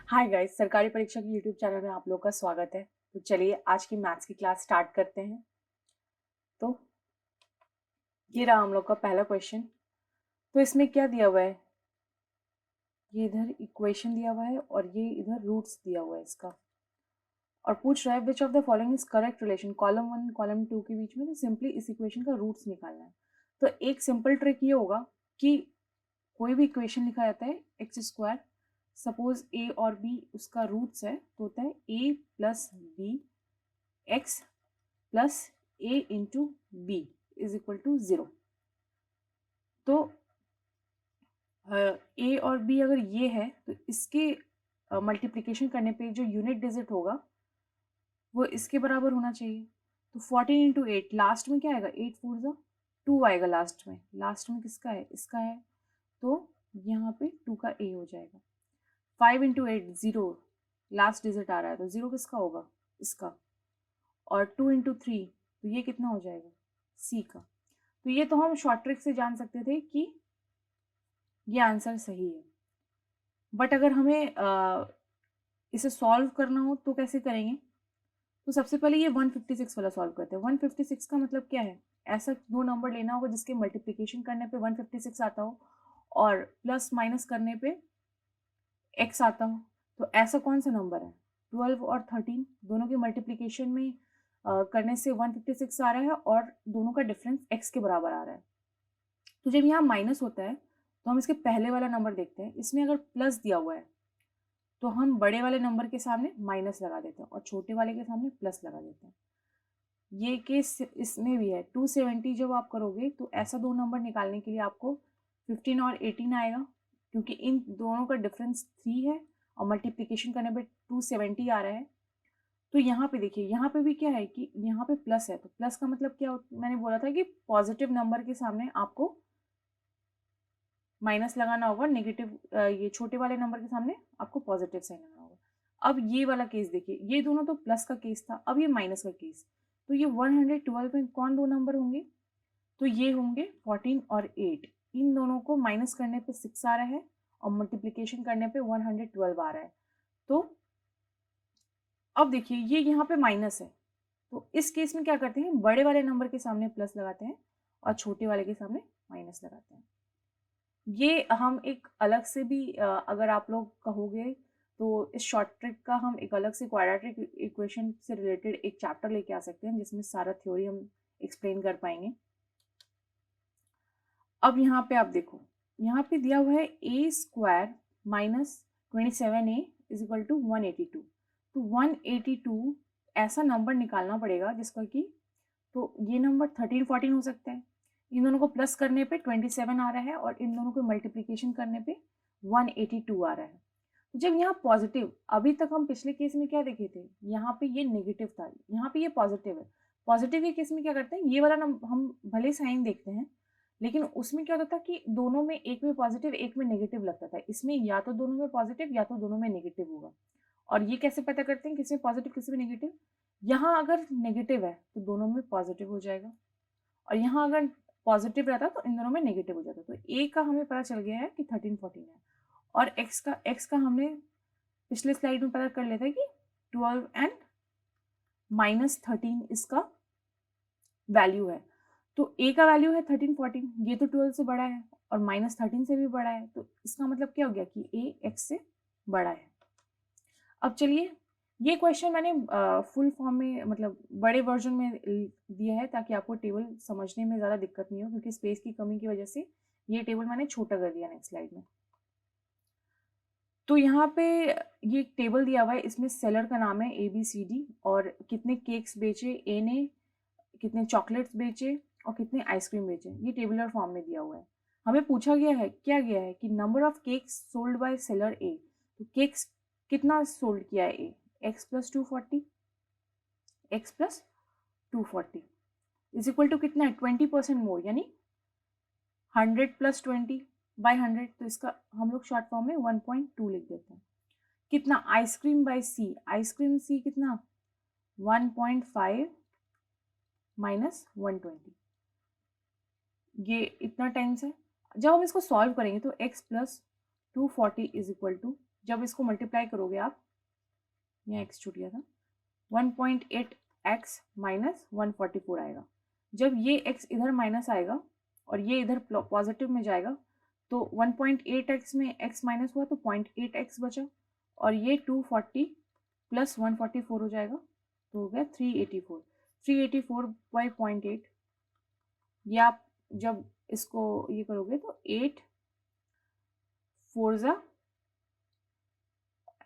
Hi guys, सरकारी परीक्षा की यूट्यूब चैनल में आप लोग का स्वागत है। तो चलिए आज की मैथ्स की क्लास स्टार्ट करते हैं। तो ये रहा हम लोग का पहला क्वेश्चन। तो इसमें क्या दिया हुआ है, ये इधर इक्वेशन दिया हुआ है और ये इधर रूट्स दिया हुआ है इसका, और पूछ रहा है which of the following is correct relation column 1 column 2 के बीच में। तो सिंपली इस इक्वेशन का रूट्स निकालना है। तो एक सिंपल ट्रिक ये होगा कि कोई भी इक्वेशन लिखा जाता है एक्स स्क्वायर, सपोज ए और बी उसका रूट्स है, तो होता है A plus B X plus A into B is equal to 0। तो ए और बी अगर ये है तो इसके मल्टीप्लिकेशन करने पे जो यूनिट डिजिट होगा वो इसके बराबर होना चाहिए। तो 14 इंटू 8 लास्ट में क्या आएगा, 8 4 ज़ा 2 आएगा लास्ट में। लास्ट में किसका है, इसका है, तो यहाँ पे 2 का ए हो जाएगा। 5 इंटू 8 0, लास्ट डिजिट आ रहा है तो 0 किसका होगा, इसका। और 2 इंटू 3 तो ये कितना हो जाएगा, सी का। तो ये तो हम शॉर्ट ट्रिक से जान सकते थे कि ये आंसर सही है। बट अगर हमें इसे सॉल्व करना हो तो कैसे करेंगे। तो सबसे पहले ये 156 वाला सॉल्व करते हैं। 156 का मतलब क्या है, ऐसा दो नंबर लेना होगा जिसके मल्टीप्लिकेशन करने पे 156 आता हो और प्लस माइनस करने पे एक्स आता हो। तो ऐसा कौन सा नंबर है, 12 और 13 दोनों के मल्टीप्लिकेशन में करने से 156 आ रहा है और दोनों का डिफरेंस एक्स के बराबर आ रहा है। तो जब यहाँ माइनस होता है तो हम इसके पहले वाला नंबर देखते हैं। इसमें अगर प्लस दिया हुआ है तो हम बड़े वाले नंबर के सामने माइनस लगा देते हैं और छोटे वाले के सामने प्लस लगा देते हैं। ये केस इसमें भी है। 270 जब आप करोगे तो ऐसा दो नंबर निकालने के लिए आपको 15 और 18 आएगा, क्योंकि इन दोनों का डिफरेंस 3 है और मल्टीप्लिकेशन करने पे 270 आ रहा है। तो यहाँ पे देखिए, यहाँ पे भी क्या है कि यहाँ पे प्लस है, तो प्लस का मतलब क्या मैंने बोला था कि पॉजिटिव नंबर के सामने आपको माइनस लगाना होगा, नेगेटिव ये छोटे वाले नंबर के सामने आपको पॉजिटिव साइन लगाना होगा। अब ये वाला केस देखिए, ये दोनों तो प्लस का केस था, अब ये माइनस का केस। तो ये 112 में कौन दो नंबर होंगे, तो ये होंगे 14 और 8। इन दोनों को माइनस करने पे 6 आ रहा है और मल्टीप्लिकेशन करने पे 112 आ रहा है। तो अब देखिए ये यहाँ पे माइनस है, तो इस केस में क्या करते हैं, बड़े वाले नंबर के सामने प्लस लगाते हैं और छोटे वाले के सामने माइनस लगाते हैं। ये हम एक अलग से भी अगर आप लोग कहोगे तो इस शॉर्ट ट्रिक का हम एक अलग से क्वाड्रेटिक इक्वेशन से रिलेटेड एक चैप्टर लेके आ सकते हैं जिसमें सारा थ्योरी हम एक्सप्लेन कर पाएंगे। अब यहाँ पे आप देखो, यहाँ पे दिया हुआ है A square minus 27a is equal to 182। तो 182 ऐसा नंबर निकालना पड़ेगा जिसका कि, तो ये नंबर 13 14 हो सकता है। इन दोनों को प्लस करने पे 27 आ रहा है और इन दोनों को मल्टीप्लिकेशन करने पे 182 आ रहा है। तो जब यहाँ पॉजिटिव, अभी तक हम पिछले केस में क्या देखे थे, यहाँ पे ये नेगेटिव था, यहाँ पे ये पॉजिटिव है। पॉजिटिव के केस में क्या करते हैं, ये वाला नंबर हम भले साइन देखते हैं लेकिन उसमें क्या होता था कि दोनों में, एक में पॉजिटिव एक में नेगेटिव लगता था। इसमें या तो दोनों में पॉजिटिव या तो दोनों में नेगेटिव होगा। और ये कैसे पता करते हैं किसमें पॉजिटिव किसमें नेगेटिव, यहाँ अगर नेगेटिव है तो दोनों में पॉजिटिव हो जाएगा और यहाँ अगर पॉजिटिव रहता तो इन दोनों में नेगेटिव हो जाता। तो ए का हमें पता चल गया है कि 13 14 है, और एक्स का हमने पिछले स्लाइड में पता कर लिया था कि 12 एंड माइनस 13 इसका वैल्यू है। तो ए का वैल्यू है 13 14, ये तो 12 से बड़ा है और माइनस 13 से भी बड़ा है, तो इसका मतलब क्या हो गया कि ए एक्स से बड़ा है। अब चलिए, ये क्वेश्चन मैंने फुल फॉर्म में, मतलब बड़े वर्जन में दिया है ताकि आपको टेबल समझने में ज़्यादा दिक्कत नहीं हो, क्योंकि स्पेस की कमी की वजह से ये टेबल मैंने छोटा कर दिया नेक्स्ट स्लाइड में। तो यहाँ पे ये टेबल दिया हुआ है, इसमें सेलर का नाम है ABCD और कितने केक्स बेचे ए ने, कितने चॉकलेट्स बेचे और कितने आइसक्रीम बेचे, ये टेबुलर फॉर्म में दिया हुआ है। हमें पूछा गया है, क्या गया है कि number of cakes sold by seller A. तो केक्स कितना सोल्ड किया है A, X plus 240, X plus 240 is equal to कितना है, 20% मोर, यानी 100 प्लस 20 बाई 100। तो इसका हम लोग शॉर्ट फॉर्म में 1.2 लिख देते हैं। कितना आइसक्रीम बाय सी, आइसक्रीम सी कितना 1.5 माइनस 120, ये इतना टाइम्स है। जब हम इसको सॉल्व करेंगे तो x plus 240 is equal to जब इसको मल्टीप्लाई करोगे आप, यहाँ x छूट गया था, 1.8x माइनस 144 आएगा। जब ये x इधर माइनस आएगा और ये इधर पॉजिटिव में जाएगा तो 1.8x में x माइनस हुआ तो 0.8x बचा और ये 240 प्लस 144 हो जाएगा तो हो गया 384। 384 बाई 0.8, ये आप जब इसको ये करोगे तो 8 4 ज़ा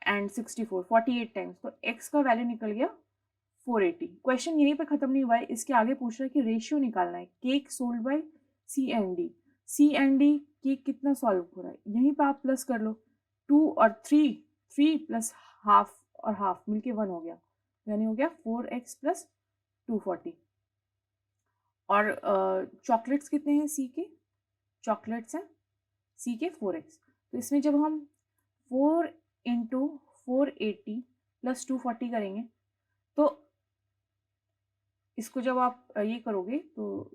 एंड 64 48 टाइम्स, तो x का वैल्यू निकल गया 480। क्वेश्चन यहीं पे खत्म नहीं हुआ है, इसके आगे पूछ रहा है कि रेशियो निकालना है cake sold by C and D cake कितना सॉल्व हो रहा है, यहीं पे आप प्लस कर लो 2 और 3 प्लस हाफ और हाफ मिलके 1 हो गया, यानी हो गया 4x प्लस 240। और चॉकलेट्स कितने हैं सी के, चॉकलेट्स हैं सी के 4x, तो इसमें जब हम 4 इंटू 480 प्लस 240 करेंगे तो इसको जब आप ये करोगे तो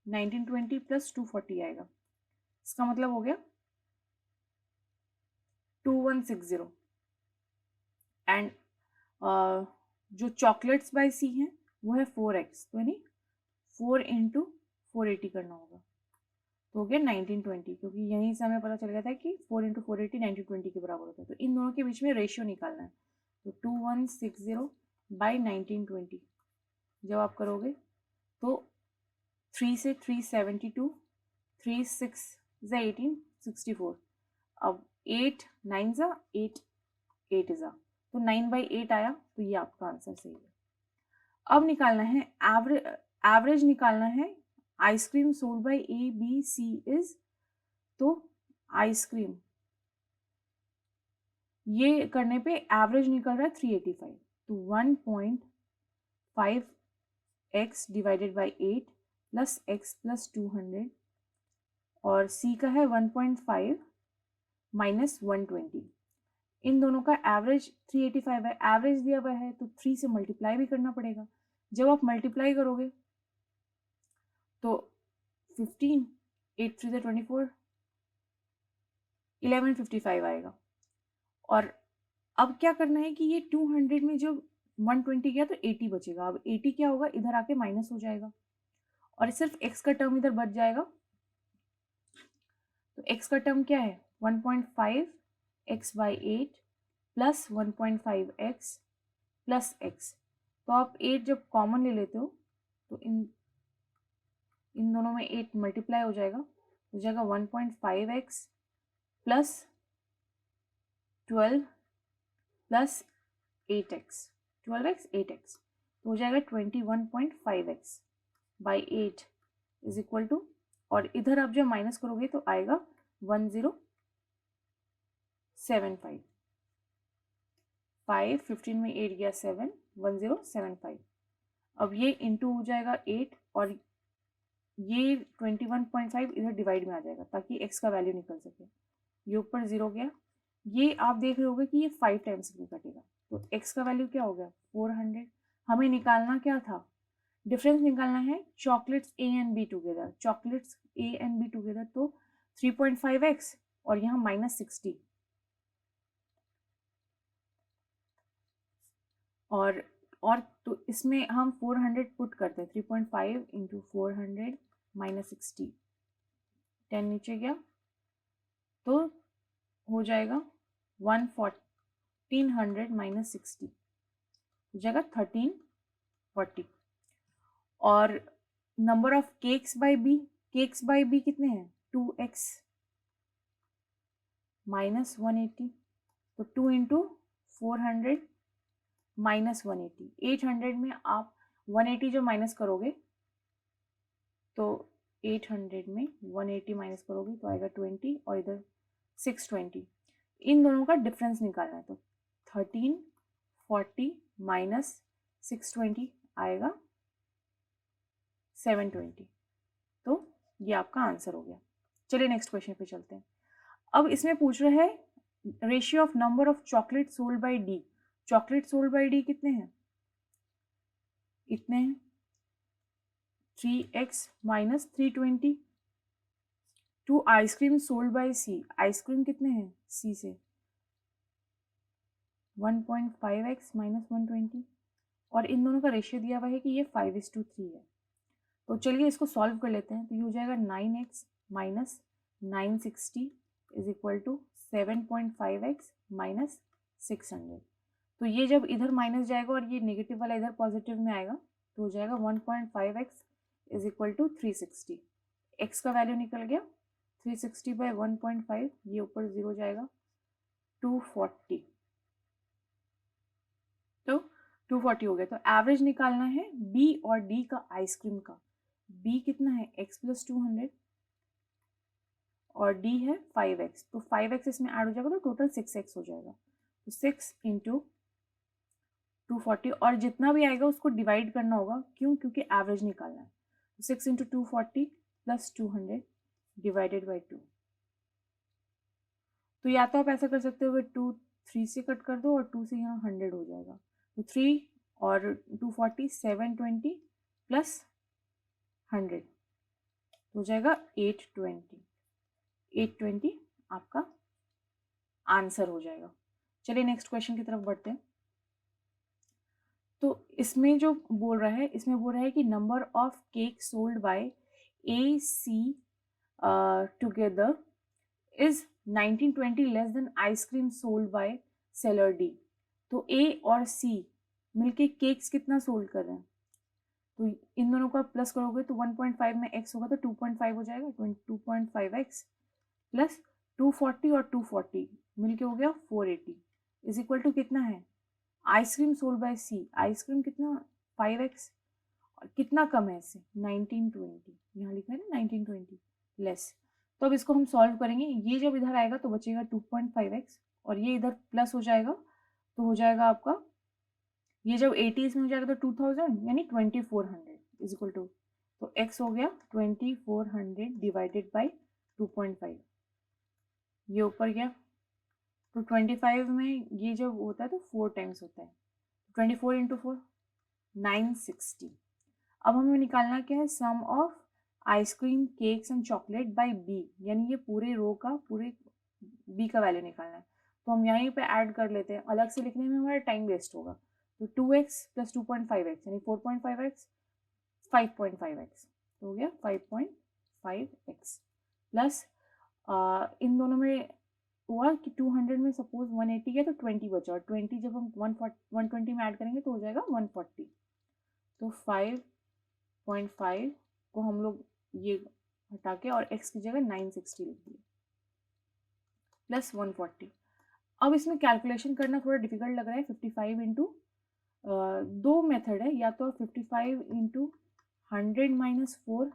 1920 प्लस 240 आएगा, इसका मतलब हो गया 2160। एंड जो चॉकलेट्स बाय सी हैं वो है 4x, तो यानी 4 इंटू 480 करना होगा, तो हो गया 1920, क्योंकि यहीं से हमें पता चल गया था कि 4 इंटू 480 1920 के बराबर होता है। तो इन दोनों के बीच में रेशियो निकालना है, तो 2160 बाई 1920 जब आप करोगे तो 3 से 372, 3 6 ज़ा 18 64, अब 8 9 ज़ा 8 8 ज़ा, तो 9/8 आया, तो ये आपका आंसर सही है। अब निकालना है एवरेज निकालना है ice cream sold by A B C is, तो आइसक्रीम ये करने पे एवरेज निकल रहा है 385, तो 1.5x divided by 8 plus x plus 200 और c का है 1.5 माइनस 120, इन दोनों का एवरेज 385 है, एवरेज दिया हुआ है तो 3 से मल्टीप्लाई भी करना पड़ेगा। जब आप मल्टीप्लाई करोगे तो 15 8 3 ज़ा 24 1155 आएगा। और अब क्या करना है कि ये 200 में जब 120 गया तो 80 बचेगा, अब 80 क्या होगा इधर आके माइनस हो जाएगा और सिर्फ x का टर्म इधर बच जाएगा, तो x का टर्म क्या है 1.5x by 8 plus 1.5x plus x, तो आप 8 जब कॉमन ले लेते हो तो इन दोनों में 8 मल्टीप्लाई हो जाएगा, 1.5x plus 12 plus 8x 12x 8x, तो हो जाएगा 21.5x by 8 is equal to, और इधर आप जब माइनस करोगे तो आएगा 1075, 5 15 में 8 गया 7 1075, अब ये इंटू हो जाएगा 8 और ये 21.5 इधर डिवाइड में आ जाएगा ताकि x का वैल्यू निकल सके, ये ऊपर 0 गया, ये आप देख रहे होगे कि ये 5 टाइम्स में कटेगा, तो x का वैल्यू क्या हो गया 400। हमें निकालना क्या था, डिफरेंस निकालना है chocolates A and be together, chocolates A and be together, तो 3.5x और यहाँ माइनस 60, और तो इसमें हम 400 पुट करते हैं, 3.5 इंटू 400 माइनस 60, 10 नीचे गया तो हो जाएगा 1400 माइनस 60 हो जाएगा 1340। और number of cakes by B कितने हैं 2x माइनस 180, तो 2 इंटू 400 माइनस 180, 800 में आप 180 जो माइनस करोगे तो 800 में 180 माइनस करोगे तो आएगा 20 और इधर 620, इन दोनों का डिफरेंस निकालना है, तो 1340 माइनस 620 आएगा 720, तो ये आपका आंसर हो गया। चलिए नेक्स्ट क्वेश्चन पे चलते हैं। अब इसमें पूछ रहा है ratio of number of chocolate sold by D, chocolate sold by D कितने हैं, इतने हैं 3x minus 320, to ice cream sold by C, ice cream कितने हैं सी से, 1.5x माइनस 120, और इन दोनों का रेशियो दिया हुआ है कि ये 5:3 है। तो चलिए इसको सॉल्व कर लेते हैं। तो ये हो जाएगा 9x minus 960 is equal to 7.5x minus 600। तो ये जब इधर माइनस जाएगा और ये नेगेटिव वाला इधर पॉजिटिव में आएगा तो हो जाएगा 1.5x is equal to 360। x का वैल्यू निकल गया 360 बाई 1.5, ये ऊपर 0 जाएगा 240। तो 240 हो गया। तो एवरेज निकालना है b और d का आइसक्रीम का। b कितना है x प्लस 200 और d है 5x, तो 5x इसमें ऐड हो जाएगा तो टोटल 6x हो जाएगा। तो 6 इंटू 240, और जितना भी आएगा उसको डिवाइड करना होगा, क्यों, क्योंकि एवरेज निकालना है। तो 6 इंटू 240 प्लस 200 डिवाइडेड बाई 2। तो या तो आप ऐसा कर सकते हो कि 2 3 से कट कर दो और 2 से यहाँ 100 हो जाएगा। तो 3 और 240 720 प्लस 100 हो जाएगा 820 आपका आंसर हो जाएगा। चलिए नेक्स्ट क्वेश्चन की तरफ बढ़ते हैं। तो इसमें जो बोल रहा है, इसमें बोल रहा है कि number of cake sold by A C together is 1920 less than ice cream sold by seller D. तो ए और सी मिलके केक्स कितना सोल्ड कर रहे हैं, तो इन दोनों का प्लस करोगे तो 1.5 में x होगा तो 2.5 हो जाएगा, 2.5x प्लस 240 और 240 मिलके हो गया 480 इज इक्वल टू कितना है ice cream sold by C. Ice cream कितना 5x, और कितना कम है इससे 1920, यहाँ लिखा है ना 1920 लेस। तो अब इसको हम सॉल्व करेंगे। ये जब इधर आएगा तो बचेगा 2.5x और ये इधर प्लस हो जाएगा तो हो जाएगा आपका, ये जब 80 इसमें हो जाएगा तो 2000 यानी 2400 इज इक्वल टू, तो x हो गया 2400 डिवाइडेड बाई 2.5, ये ऊपर गया। तो 25 में ये जब होता है तो 4 टाइम्स होता है, 24 इंटू 4 960। अब हमें निकालना क्या है sum of ice cream cakes and chocolate by B, यानी ये पूरे रो का पूरे बी का वैल्यू निकालना है। तो हम यहीं पे ऐड कर लेते हैं, अलग से लिखने में हमारा टाइम वेस्ट होगा। तो 2x प्लस 2.5x यानी 4.5x 5.5x हो गया 5.5x प्लस इन दोनों में हुआ कि 200 में सपोज 180 है तो 20 बचा, और 20 जब हम 120 में ऐड करेंगे तो हो जाएगा 140। तो 5.5 को हम लोग ये हटा के और x की जगह 960 लिख दिए प्लस 140। अब इसमें कैलकुलेशन करना थोड़ा डिफिकल्ट लग रहा है। 55 इंटू दो मेथड है, या तो 55 इंटू 100 माइनस 4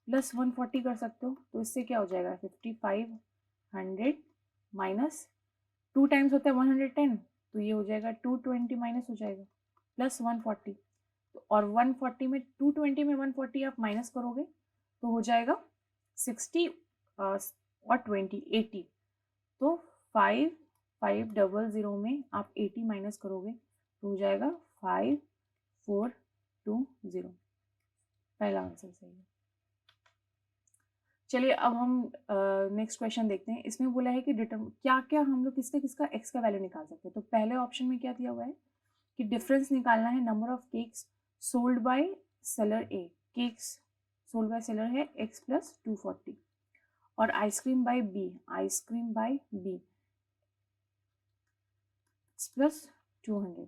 प्लस 140 कर सकते हो। तो इससे क्या हो जाएगा 55 100 माइनस 2 टाइम्स होता है 110, तो ये हो जाएगा 220 माइनस हो जाएगा प्लस 140। तो और 140 में 220 में 140 आप माइनस करोगे तो हो जाएगा 60 और 20 80। तो 5500 में आप 80 माइनस करोगे तो हो जाएगा 5420। पहला आंसर सही है। चलिए अब हम नेक्स्ट क्वेश्चन देखते हैं। इसमें बोला है कि क्या क्या हम लोग किसका किसका x का वैल्यू निकाल सकते हैं। तो पहले ऑप्शन में क्या दिया हुआ है कि डिफरेंस निकालना है number of cakes sold by seller A. Cakes sold by seller है x प्लस 240 और ice cream by B, ice cream by B x plus 200।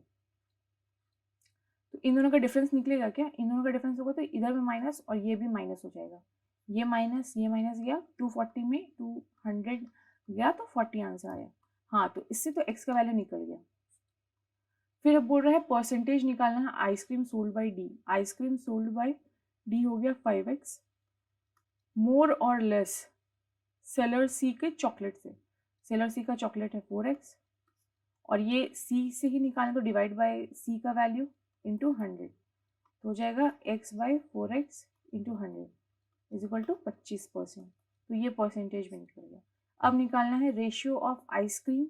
तो इन दोनों का डिफरेंस निकलेगा क्या, इन दोनों का डिफरेंस होगा तो इधर में माइनस और ये भी माइनस हो जाएगा, ये माइनस गया 240 में 200 गया तो 40 आंसर आया। हाँ तो इससे तो x का वैल्यू निकल गया। फिर अब बोल रहा है परसेंटेज निकालना है ice cream sold by D. Ice cream sold by D हो गया 5x मोर और लेस सेलर सी के चॉकलेट से। सेलर सी का चॉकलेट है 4x और ये सी से ही निकालना तो डिवाइड बाय सी का वैल्यू इंटू 100 तो हो जाएगा x by 4x into 100 is equal to 25%। तो ये परसेंटेज में निकल गया। अब निकालना है ratio of ice cream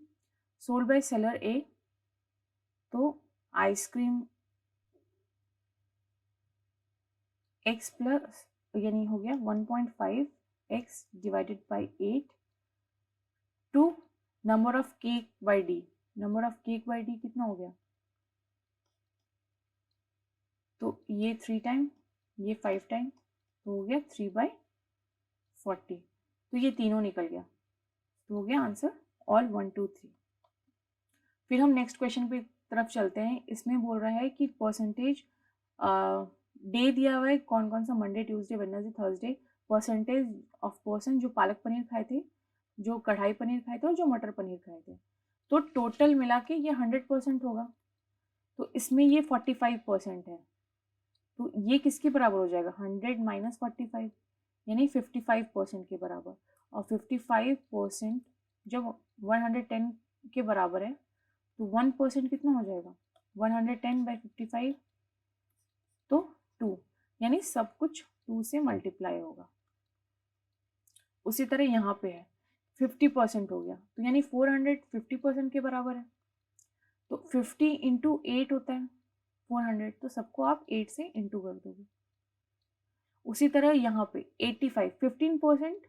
sold by seller A. तो आइसक्रीम x प्लस यानी हो गया 1.5 x divided by 8 to number of cake by D. Number of cake by D कितना हो गया, तो ये 3 टाइम, ये 5 टाइम, तो हो गया 3/40। तो ये तीनों निकल गया, तो हो गया आंसर ऑल 1 2 3। फिर हम नेक्स्ट क्वेश्चन पे तरफ चलते हैं। इसमें बोल रहा है कि परसेंटेज डे दिया हुआ है, कौन कौन सा, Monday Tuesday Wednesday Thursday, percentage of person जो पालक पनीर खाए थे, जो कढ़ाई पनीर खाए थे और जो मटर पनीर खाए थे। तो टोटल मिला के ये 100% होगा, तो इसमें ये 45% है, तो ये किसके बराबर हो जाएगा, 100 माइनस 45 यानी 55% के बराबर। और 55% जब 110 के बराबर है तो 1% कितना हो जाएगा, 110/55 तो 2, यानी सब कुछ 2 से मल्टीप्लाई होगा। उसी तरह यहाँ पे है 50% हो गया, तो यानी 400 50% के बराबर है, तो 50 इंटू 8 होता है 400, तो सबको आप 8 से इंटू कर दोगे। उसी तरह यहाँ पे 85 15%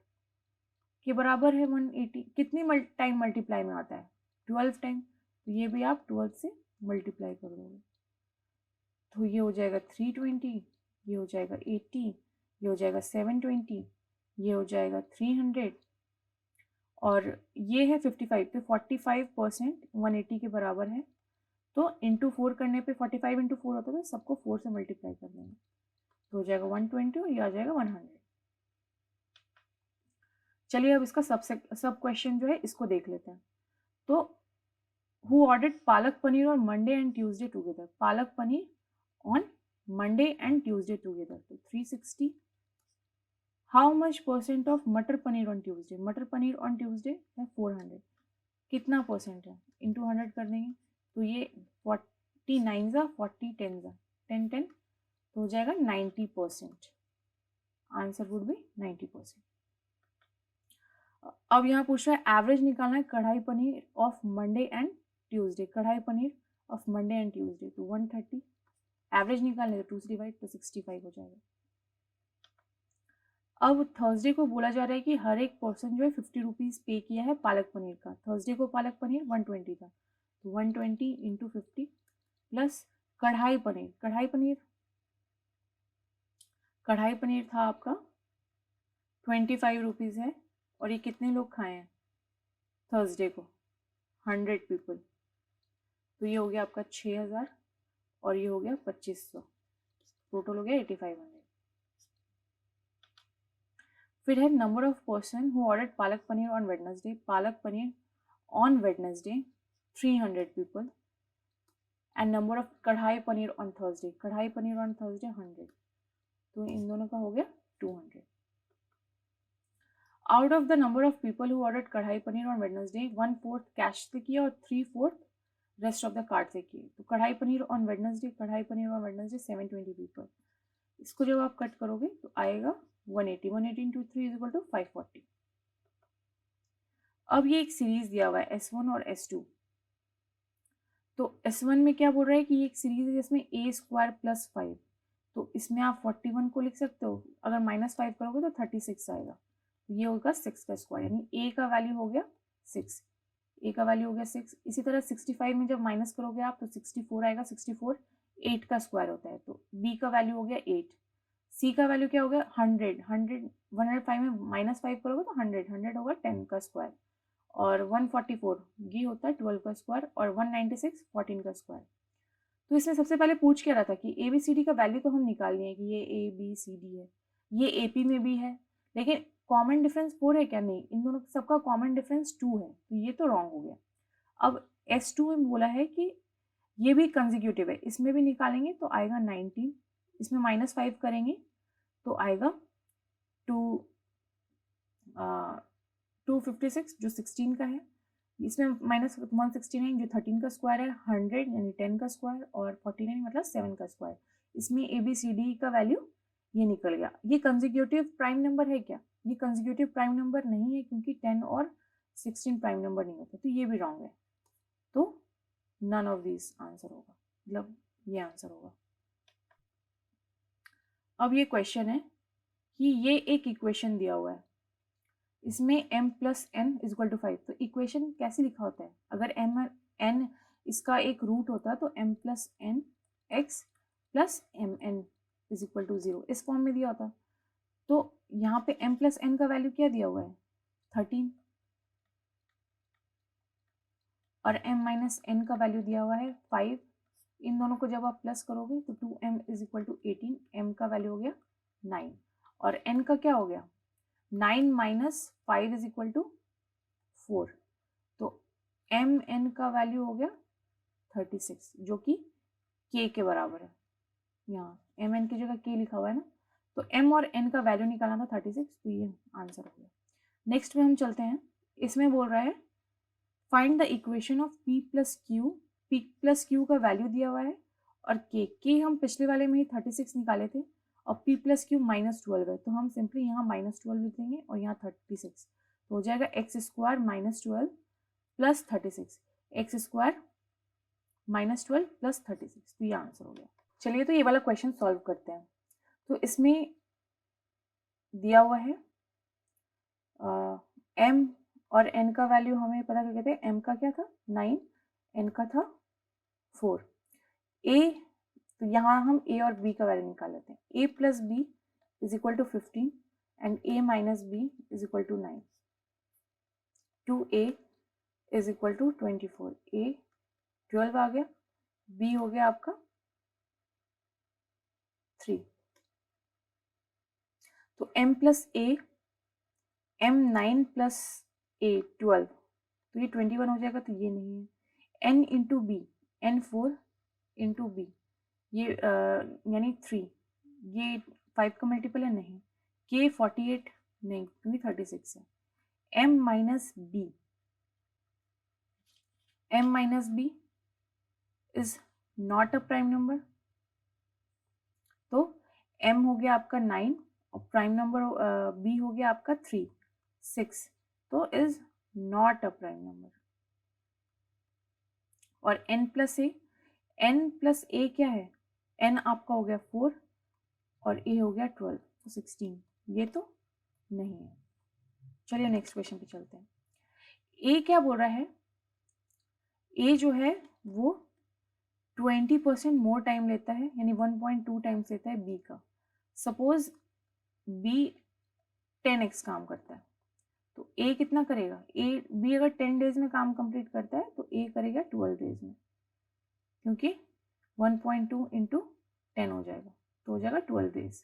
के बराबर है 180, कितनी टाइम मल्टीप्लाई में आता है, 12 टाइम, तो ये भी आप 12 से मल्टीप्लाई कर दोगे, तो ये हो जाएगा 320, ये हो जाएगा 80, ये हो जाएगा 720, ये हो जाएगा 300, और ये है 55, तो 45% 180 के बराबर है, तो इंटू 4 करने पे 45 इंटू 4 होता है, तो सबको 4 से मल्टीप्लाई कर देंगे, तो हो जाएगा 120 और ये आ जाएगा 100। चलिए अब इसका सब क्वेश्चन जो है इसको देख लेते हैं। तो who ordered palak paneer on Monday and Tuesday together, palak paneer on Monday and Tuesday together, तो 360। हाउ मच परसेंट ऑफ मटर पनीर ऑन ट्यूसडे, मटर पनीर ऑन ट्यूसडे है 400, कितना परसेंट है, इंटू 100 कर देंगे, तो ये 49 जा 40 10 जा 10 10, तो हो जाएगा 90%, आंसर वुड बी 90%। अब यहाँ पूछ रहा है एवरेज निकालना है kadai paneer of Monday and Tuesday, kadai paneer of Monday and Tuesday, तो 130 एवरेज निकालने, तो 2 से डिवाइड, तो 65 हो जाएगा। अब थर्सडे को बोला जा रहा है कि हर एक पर्सन जो है 50 रुपीज़ पे किया है पालक पनीर का, थर्सडे को पालक पनीर 120 था, तो 120 इंटू 50 प्लस कढ़ाई पनीर, कढ़ाई पनीर था आपका 25 रुपीज़ है, और ये कितने लोग खाए हैं थर्सडे को, 100 पीपल, तो ये हो गया आपका 6000 और ये हो गया 2500, टोटल हो गया 8500। फिर है number of person who ordered palak paneer on Wednesday, पालक paneer on Wednesday 300 people, and number of कढ़ाई पनीर ऑन थर्सडे, कढ़ाई पनीर ऑन थर्सडे 100, तो इन दोनों का हो गया 200। Out of the number of people who ordered कढ़ाई पनीर ऑन वेडनेसडे 1/4 कैश से किया और 3/4 रेस्ट ऑफ द कार्ड से किए, तो कढ़ाई पनीर ऑन वेडनेसडे 720 पीपल, इसको जब आप कट करोगे तो आएगा 180 इंटू 3 इज इक्वल टू 540। अब ये एक सीरीज दिया हुआ है S1 और S2, तो S1 में क्या बोल रहा है कि ये एक सीरीज है जिसमें a² + 5, तो इसमें आप 41 को लिख सकते हो, अगर -5 करोगे तो 36 आएगा, ये होगा 6 का स्क्वायर, यानी a का वैल्यू हो गया 6, a का वैल्यू हो गया 6। इसी तरह 65 में जब माइनस करोगे आप तो 64 आएगा, 64 8 का स्क्वायर होता है, तो b का वैल्यू हो गया 8, c का वैल्यू क्या हो गया 100 105 में -5 करोगे तो 100 होगा 10 का स्क्वायर, और 144 ये होता है 12 का स्क्वायर, और 196 14 का स्क्वायर। तो इसमें सबसे पहले पूछ क्या रहा था कि ABCD का वैल्यू तो हम निकाल लिए कि ये ABCD है, ये AP में भी है, लेकिन कॉमन डिफरेंस 4 है क्या, नहीं, इन दोनों सबका कॉमन डिफरेंस 2 है, तो ये तो रॉन्ग हो गया। अब S2 में बोला है कि ये भी कंजिक्यूटिव है, इसमें भी निकालेंगे तो आएगा 19, इसमें -5 करेंगे तो आएगा 256 जो 16 का है, इसमें -169 जो 13 का स्क्वायर है, 100 यानी 10 का स्क्वायर, और 49 मतलब 7 का स्क्वायर, इसमें ABCD का वैल्यू ये निकल गया। ये कंजिक्यूटिव प्राइम नंबर है क्या, ये कंजिक्यूटिव प्राइम नंबर नहीं है, क्योंकि 10 और 16 प्राइम नंबर नहीं होते, तो ये भी रॉन्ग है, तो नन ऑफ दिस आंसर होगा, मतलब ये आंसर होगा। अब ये क्वेश्चन है कि ये एक इक्वेशन दिया हुआ है इसमें m plus N is equal to 5। तो इक्वेशन कैसे लिखा होता है? अगर m n इसका एक रूट होता है तो m plus N X plus M N is equal to 0 इस फॉर्म में दिया होता। तो यहाँ पे m प्लस एन का वैल्यू क्या दिया हुआ है? 13 और m माइनस एन का वैल्यू दिया हुआ है 5। इन दोनों को जब आप प्लस करोगे तो 2m is equal to 18, m का वैल्यू हो गया 9 और n का क्या हो गया? 9 माइनस 5 इज इक्वल टू 4। तो m n का वैल्यू हो गया 36 जो कि k के बराबर है। यहाँ m n की जगह k लिखा हुआ है ना, तो m और n का वैल्यू निकालना था 36, तो ये आंसर हो गया। नेक्स्ट में हम चलते हैं। इसमें बोल रहा है find the equation of p plus Q का वैल्यू दिया हुआ है और k हम पिछले वाले में ही 36 निकाले थे और p प्लस क्यू -12 है, तो हम सिंपली यहाँ -12 लिख देंगे और यहाँ 36, तो हो जाएगा x square -12 plus 36, x square -12 plus 36, तो ये आंसर हो गया। चलिए तो ये वाला क्वेश्चन सॉल्व करते हैं। तो इसमें दिया हुआ है m और n का वैल्यू हमें पता क्या कहते हैं, m का क्या था 9, n का था 4। a, तो यहाँ हम a और b का वैल्यू निकाल लेते हैं। a plus B is equal to 15 and a minus B is equal to 9। 2a is equal to 24, a 12 आ गया, b हो गया आपका 3। तो m plus a, m 9 plus a 12, तो ये 21 हो जाएगा, तो ये नहीं है। n into B, n 4 into B, ये यानी 3, ये 5 का मल्टीपल है नहीं। k 48 नहीं क्योंकि 36 है। m minus B is not a prime number, तो m हो गया आपका 9 और प्राइम नंबर b हो गया आपका 3 6, तो is not a prime number. और n प्लस a क्या है? n आपका हो गया 4 और a हो गया 12, तो 16, ये तो नहीं है। चलिए नेक्स्ट क्वेश्चन पे चलते हैं। a क्या बोल रहा है? a जो है वो 20% मोर टाइम लेता है, यानी 1.2 टाइम्स लेता है b का। सपोज b 10x काम करता है, तो a कितना करेगा? b अगर 10 डेज में काम कंप्लीट करता है तो a करेगा 12 डेज में, क्योंकि 1.2 इंटू 10 हो जाएगा, तो हो जाएगा 12 डेज।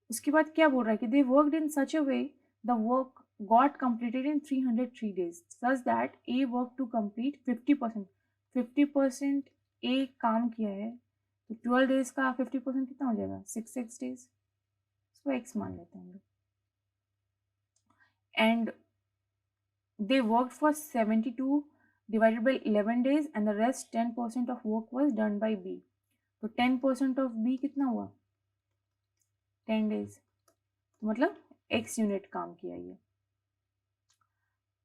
उसके बाद क्या बोल रहा है कि they worked in such a way the work got completed in 303 days such that A work to complete 50% A काम किया है, तो 12 डेज का 50% कितना हो जाएगा? 6 डेज, इसको एक्स मान लेते हैं हम लोग। And they worked for 72 divided by 11 days and the rest 10% of work was done by B। तो 10% of B कितना हुआ? 10 days, तो मतलब x यूनिट काम किया ये।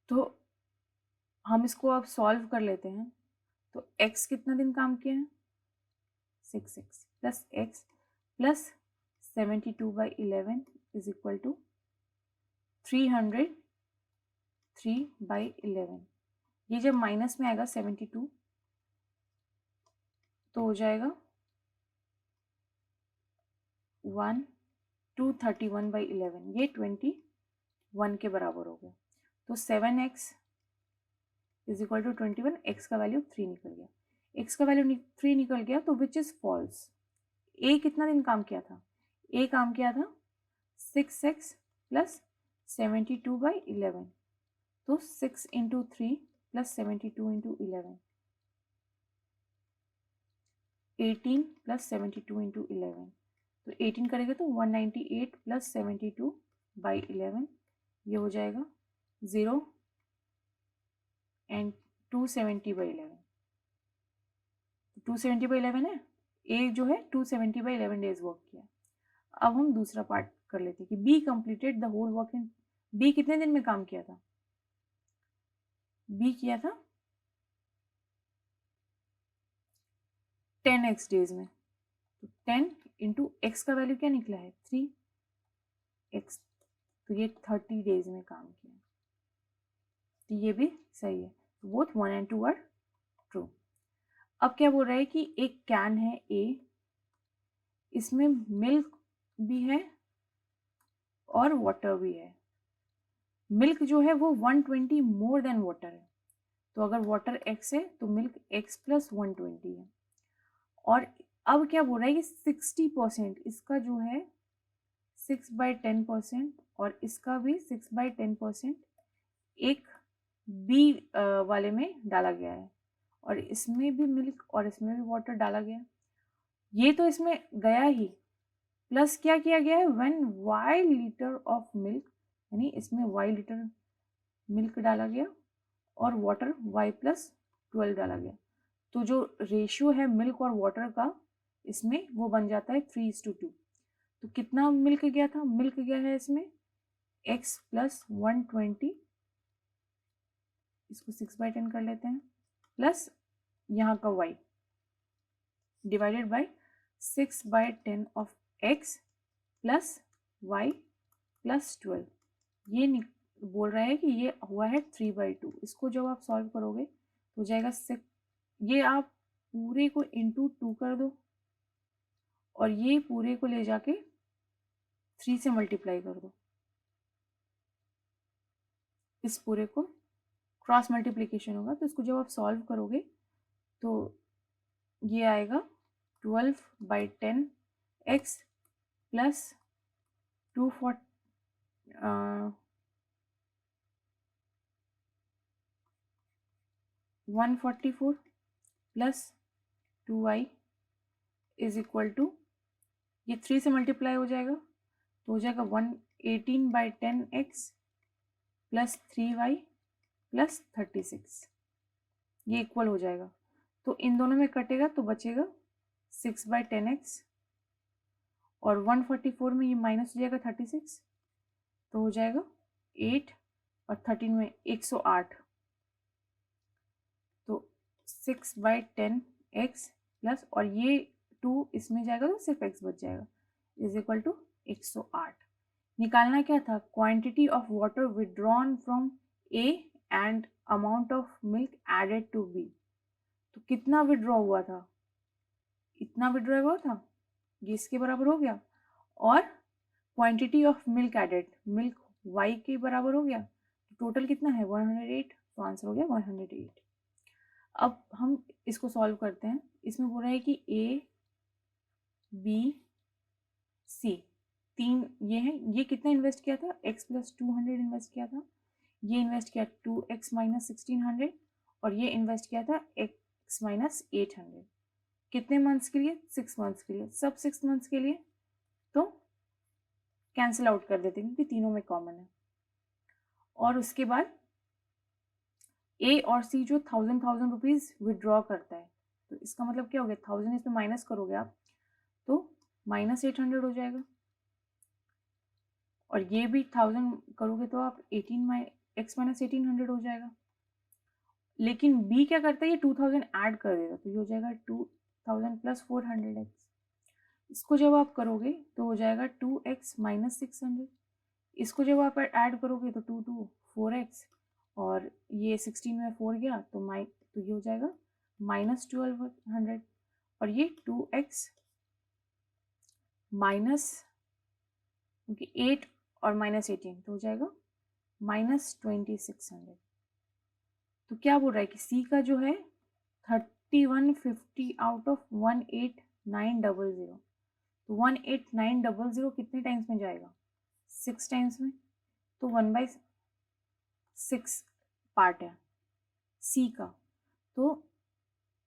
तो हम इसको अब सॉल्व कर लेते हैं। तो x कितना दिन काम किया है? 6x plus x plus 72 by 11 is equal to 303 by 11। ये जब माइनस में आएगा 72 तो हो जाएगा 231 by 11, ये 21 के बराबर हो गया। तो 7x is equal to 21, x का वैल्यू 3 निकल गया। x का वैल्यू 3 निकल गया, तो विच इज फॉल्स। a कितना दिन काम किया था? a काम किया था 6x प्लस 72 by 11, तो 6 into 3 plus 72 into 11, 18 plus 72 into 11, तो 18 करेंगे तो 198 प्लस 72 बाई 11, ये हो जाएगा 0 एंड 270 बाई 11, 270 बाई 11 है। ए जो है 270 बाई 11 डेज वर्क किया। अब हम दूसरा पार्ट कर लेते हैं कि B completed the whole work in, B कितने दिन में काम किया था? बी किया था 10x डेज में, तो 10 इंटू एक्स का वैल्यू क्या निकला है? 3x, तो ये 30 डेज में काम किया, तो ये भी सही है। Both 1 and 2 are true. अब क्या बोल रहा है कि एक कैन है ए, इसमें मिल्क भी है और वाटर भी है। मिल्क जो है वो 120 मोर देन वाटर है, तो अगर वाटर x है तो मिल्क x प्लस 120 है। और अब क्या बोल रहा है कि 60% इसका जो है 6/10% और इसका भी 6/10% एक बी वाले में डाला गया है, और इसमें भी मिल्क और इसमें भी वाटर डाला गया। ये तो इसमें गया ही, प्लस क्या किया गया है, when y litre of milk, यानी इसमें y लीटर मिल्क डाला गया और वाटर y प्लस 12 डाला गया, तो जो रेशियो है मिल्क और वाटर का इसमें वो बन जाता है 3:2। तो कितना मिल्क गया था, मिल्क गया है इसमें x प्लस 120, इसको 6/10 कर लेते हैं, प्लस यहाँ का y divided by 6/10 of x plus y plus 12। ये बोल रहा है कि ये हुआ है 3/2। इसको जब आप सॉल्व करोगे तो हो जाएगा 6, ये आप पूरे को इंटू 2 कर दो और ये पूरे को ले जाके 3 से मल्टीप्लाई कर दो। इस पूरे को क्रॉस मल्टीप्लिकेशन होगा, तो इसको जब आप सॉल्व करोगे तो ये आएगा 12/10x plus 144 plus 2y is equal to, ये 3 से मल्टीप्लाई हो जाएगा तो हो जाएगा 118/10x प्लस 3y प्लस 36, ये इक्वल हो जाएगा। तो इन दोनों में कटेगा तो बचेगा 6/10x, और 144 में ये माइनस हो जाएगा 36, तो हो जाएगा 8 और 13 में 108, तो 6/10x प्लस, और ये 2 इसमें जाएगा तो सिर्फ x बच जाएगा, इज इक्वल टू 108। निकालना क्या था, quantity of water withdrawn from A and amount of milk added to B। तो कितना विड्रॉ हुआ था, इतना विड्रॉ हुआ था, ये इसके बराबर हो गया, और quantity of milk added, milk y के बराबर हो गया, टोटल कितना है 108, तो आंसर हो गया 108। अब हम इसको सॉल्व करते हैं। इसमें बोल रहा है कि A B C तीन ये है, ये कितना इन्वेस्ट किया था, x प्लस 200 इन्वेस्ट किया था, ये इन्वेस्ट किया 2x माइनस 1600, और ये इन्वेस्ट किया था x माइनस 800। कितने मंथ्स के लिए, 6 मंथ्स के लिए, सब 6 मंथ्स के लिए, तो कैंसिल आउट कर देते हैं क्योंकि तीनों में कॉमन है। और उसके बाद A और C जो 1000 रुपीज़ विड्रॉ करता है, तो इसका मतलब क्या हो गया, 1000 इसमें माइनस करोगे आप तो माइनस 800 हो जाएगा, और ये भी 1000 करोगे तो आप x माइनस 1800 हो जाएगा। लेकिन B क्या करता है, ये 2000 ऐड कर देगा, तो ये हो जाएगा 2000 प्लस 400x। इसको जब आप करोगे तो हो जाएगा 2x माइनस 600, इसको जब आप ऐड करोगे तो 2 4x, और ये 16 में 4 गया तो ये हो जाएगा माइनस 1200, और ये 2x माइनस, क्योंकि 8 और माइनस 18 तो हो जाएगा माइनस 2600। तो क्या बोल रहा है कि C का जो है 3150 आउट ऑफ 18900, तो 18900 कितने टाइम्स में जाएगा, 6 टाइम्स में, तो 1/6 पार्ट है C का। तो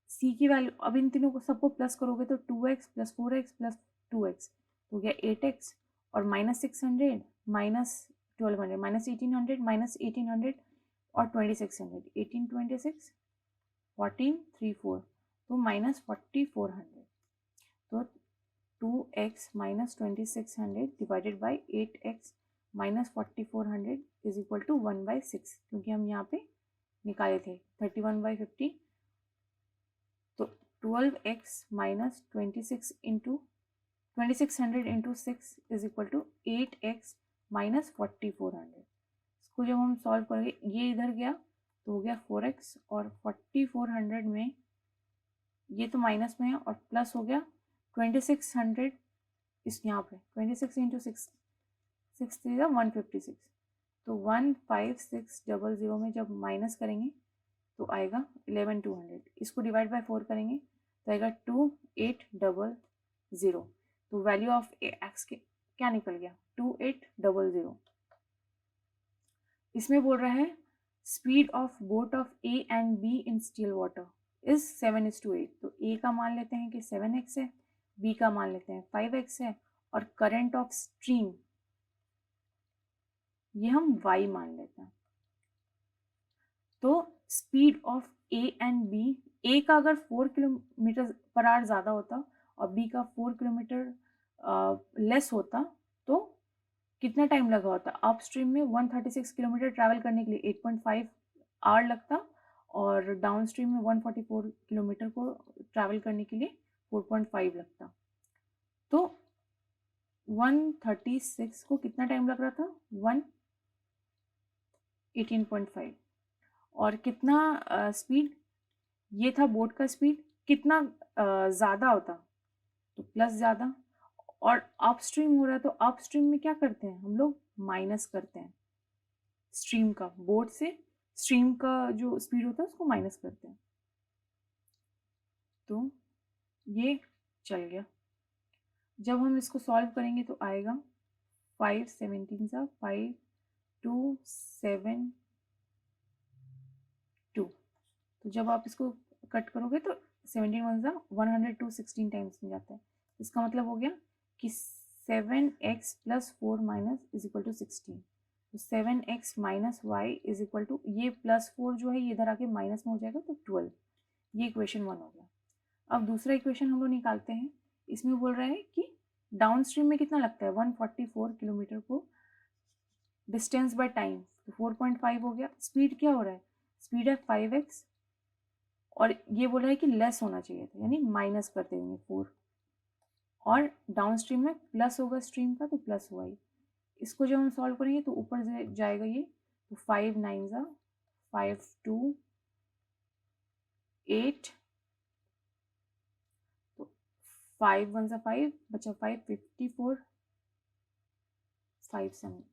C की वैल्यू, अब इन तीनों को सबको प्लस करोगे तो 2x plus 4x plus 2x तो गया 8x, और माइनस 600 माइनस 1200 माइनस 1800 माइनस 1800 और 2600, 1826 1434, तो माइनस 4400, तो 2x minus 2600 divided by 8x minus 4400 is equal to 1/6, क्योंकि हम यहाँ पे निकाले थे 31/50, तो 12x minus 2600 into 6 is equal to 8x minus 4400। इसको जब हम सॉल्व करेंगे ये इधर गया तो हो गया 4x और 4400 में ये तो माइनस में है और प्लस हो गया 2600 इस यहाँ पे 26 इंटू 6 3 156 तो 15600 में जब माइनस करेंगे तो आएगा 11200। इसको डिवाइड बाय 4 करेंगे तो आएगा 2800। तो वैल्यू ऑफ एक्स के क्या निकल गया 2800। इसमें बोल रहा है speed of boat of A and be in still water is 7:8। तो ए का मान लेते हैं कि 7x है, बी का मान लेते हैं 5x है और करंट ऑफ स्ट्रीम ये हम y मान लेते हैं। तो speed of A and B, A का अगर 4 किलोमीटर पर आवर ज़्यादा होता और बी का 4 किलोमीटर लेस होता तो कितना टाइम लगा होता? अप स्ट्रीम में 136 किलोमीटर ट्रैवल करने के लिए 8.5 आवर लगता और डाउन स्ट्रीम में 144 किलोमीटर को ट्रैवल करने के लिए 4.5 लगता। तो 136 को कितना टाइम लग रहा था? 18.5। और कितना स्पीड? ये था बोट का स्पीड, कितना ज़्यादा होता तो प्लस ज़्यादा। और अप स्ट्रीम हो रहा है तो अप स्ट्रीम में क्या करते हैं हम लोग? माइनस करते हैं स्ट्रीम का, बोट से स्ट्रीम का जो स्पीड होता है उसको माइनस करते हैं। तो ये चल गया। जब हम इसको सॉल्व करेंगे तो आएगा 5 17 सा 5 2 7 2। तो जब आप इसको कट करोगे तो 17 1 सा 102 16 टाइम्स में जाता है। इसका मतलब हो गया कि 7x plus 4 minus is equal to 16। तो 7x minus y is equal to ये प्लस 4 जो है ये इधर आके माइनस में हो जाएगा तो 12। ये इक्वेशन 1 हो गया। अब दूसरा इक्वेशन हम लोग निकालते हैं। इसमें बोल रहा है कि डाउन स्ट्रीम में कितना लगता है 144 किलोमीटर को डिस्टेंस बाय टाइम, तो 4.5 हो गया। स्पीड क्या हो रहा है? स्पीड है 5x और ये बोल रहा है कि लेस होना चाहिए था, यानी माइनस कर देंगे 4 और डाउन स्ट्रीम में प्लस होगा स्ट्रीम का तो प्लस हुआ ही। इसको जब हम सॉल्व करेंगे तो ऊपर जाएगा ये, तो 5 9 ज़ा 5 2 8 तो 5 1 ज़ा 5 बचा 5 54 5 7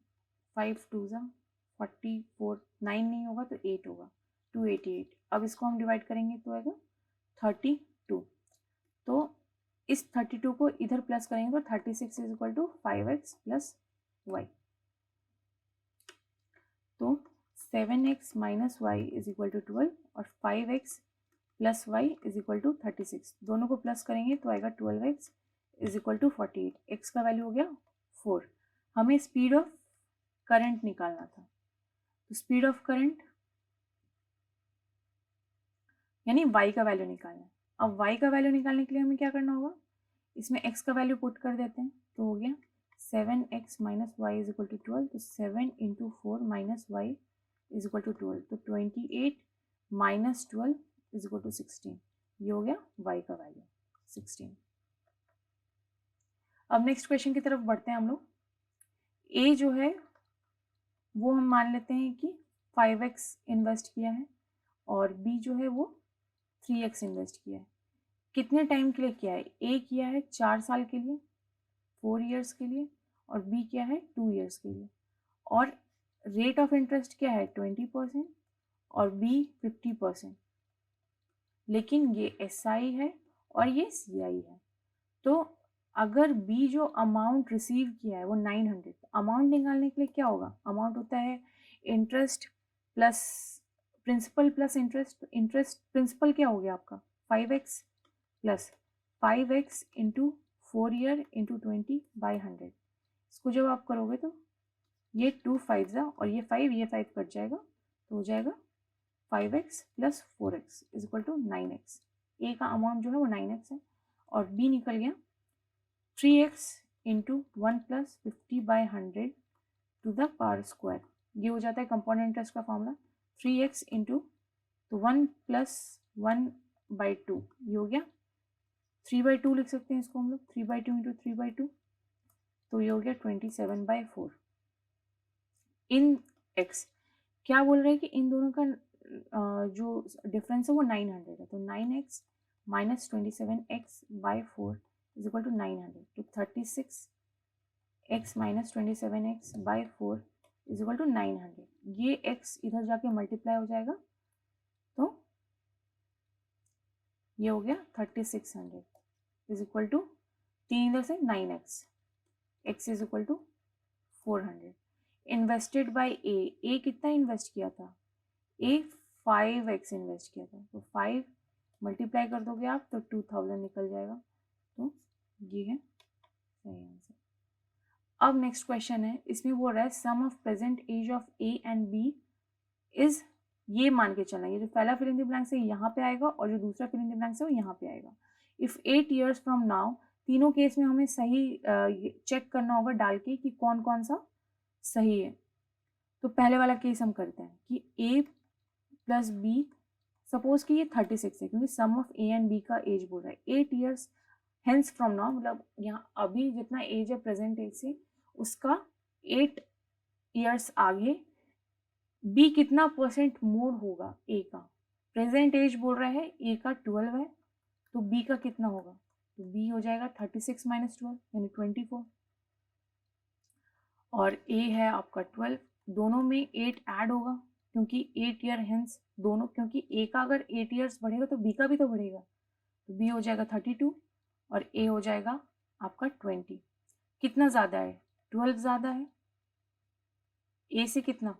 5 2 ज़ा 44 9 नहीं होगा तो 8 होगा 288। अब इसको हम डिवाइड करेंगे तो आएगा 32। तो इस 32 को इधर प्लस करेंगे तो 36 is equal to 5x plus y. तो 7x minus y is equal to 12 और 5x plus y is equal to 36। दोनों को प्लस करेंगे तो आएगा 12x is equal to 48। x का वैल्यू हो गया 4। हमें स्पीड ऑफ करंट निकालना था। तो स्पीड ऑफ करंट यानी y का वैल्यू निकालना है। अब y का वैल्यू निकालने के लिए हमें क्या करना होगा? इसमें x का वैल्यू पुट कर देते हैं तो हो गया 7x minus y is equal to 12। तो 7 into 4 minus y is equal to 12। तो 28 माइनस 12 इज इक्वल टू 16। ये हो गया y का वैल्यू 16। अब नेक्स्ट क्वेश्चन की तरफ बढ़ते हैं हम लोग। a जो है वो हम मान लेते हैं कि 5x इन्वेस्ट किया है और b जो है वो 3x इन्वेस्ट किया है। कितने टाइम के लिए किया है? ए किया है 4 साल के लिए 4 ईयर्स के लिए और बी किया है 2 ईयर्स के लिए। और रेट ऑफ इंटरेस्ट क्या है? 20% और बी 50%। लेकिन ये SI है और ये CI है। तो अगर बी जो अमाउंट रिसीव किया है वो 900, अमाउंट निकालने के लिए क्या होगा? अमाउंट होता है interest plus principal plus interest. Interest principal क्या हो गया आपका 5x plus 5x into 4 year into 20 by 100। इसको जब आप करोगे तो ये 2 5 और ये 5 कट जाएगा तो हो जाएगा 5x plus 4x is equal to 9x। A का अमाउंट जो है वो 9x है और बी निकल गया 3x into 1 plus 50 by 100 to the power square. ये हो जाता है कंपाउंड इंटरेस्ट का फॉर्मूला 3x इंटू तो 1 प्लस 1 बाई 2 ये हो गया 3/2 लिख सकते हैं इसको हम लोग 3/2 इंटू 3/2 तो ये हो गया 27/4। इन एक्स, क्या बोल रहे हैं कि इन दोनों का जो डिफरेंस है वो 900 है, तो 9x minus 27x by 4 is equal to 900, तो 36x minus 27x by 4 is equal to 900। ये x इधर जाके मल्टीप्लाई हो जाएगा, तो ये हो गया 3600 इज इक्वल टू 3 इधर से 9x, x is equal to 400। Invested by A कितना इन्वेस्ट किया था, ए 5x इन्वेस्ट किया था, तो 5 मल्टीप्लाई कर दोगे आप तो 2000 निकल जाएगा, तो ये है सही आंसर। अब नेक्स्ट क्वेश्चन है, इसमें बोल रहा है sum of present age of A and B is, ये मान के चलना, ये जो पहला फिल इन द ब्लैंक्स है यहाँ पे आएगा और जो दूसरा फिल इन द ब्लैंक्स है वो यहाँ पे आएगा। इफ 8 years फ्रॉम नाउ, तीनों केस में हमें सही चेक करना होगा डाल के कि कौन कौन सा सही है। तो पहले वाला केस हम करते हैं कि a प्लस बी, सपोज कि ये 36 है क्योंकि सम ऑफ ए एंड बी का एज बोल रहा है। 8 years हेंस फ्रॉम नाउ, मतलब यहाँ अभी जितना एज है प्रेजेंट एज से उसका 8 years आगे बी कितना परसेंट मोर होगा ए का। प्रेजेंट एज बोल रहा है ए का 12 है, तो बी का कितना होगा, तो बी हो जाएगा 36 माइनस 12 यानी 24, और ए है आपका 12, दोनों में 8 ऐड होगा क्योंकि 8 ईयर हेंस दोनों, क्योंकि ए का अगर 8 years बढ़ेगा तो बी का भी तो बढ़ेगा, तो बी हो जाएगा 32 और ए हो जाएगा आपका 20। कितना ज़्यादा है, 12 ज़्यादा है ए से, कितना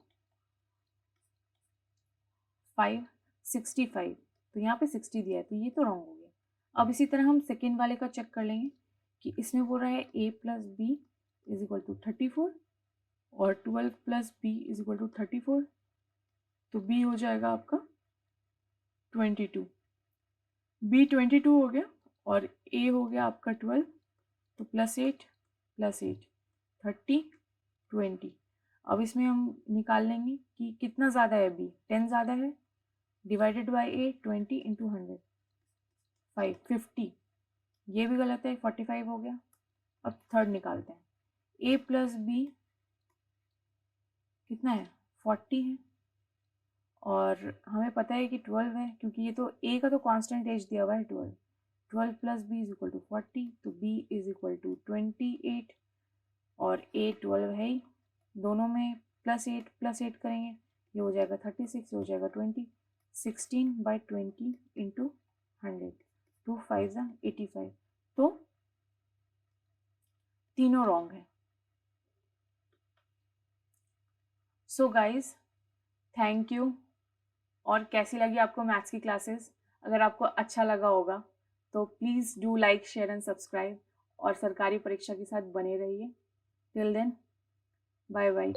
5, 65, तो यहाँ पे 60 दिया है तो ये तो रॉन्ग हो गया। अब इसी तरह हम सेकेंड वाले का चेक कर लेंगे कि इसमें बोल रहा है a plus B is equal to 34 और 12 plus B is equal to 34, तो b हो जाएगा आपका 22, b 22 हो गया और a हो गया आपका 12, तो +8 +8 30 20। अब इसमें हम निकाल लेंगे कि कितना ज़्यादा है b, 10 ज़्यादा है, डिवाइडेड बाई ए 20 इंटू 100 50, ये भी गलत है 45 हो गया। अब थर्ड निकालते हैं, a प्लस बी कितना है 40 है और हमें पता है कि 12 है क्योंकि ये तो a का तो कांस्टेंट एज दिया हुआ है 12, 12 plus B is equal to 40, तो b इज इक्वल टू 28 और a 12 है ही, दोनों में +8 करेंगे, ये हो जाएगा 36, हो जाएगा 20, 16/20 इंटू 100, 2 5 85, तो तीनों रॉन्ग है। So guys thank you. और कैसी लगी आपको मैथ्स की क्लासेस, अगर आपको अच्छा लगा होगा तो please do like share and subscribe और सरकारी परीक्षा के साथ बने रहिए। Till then bye bye.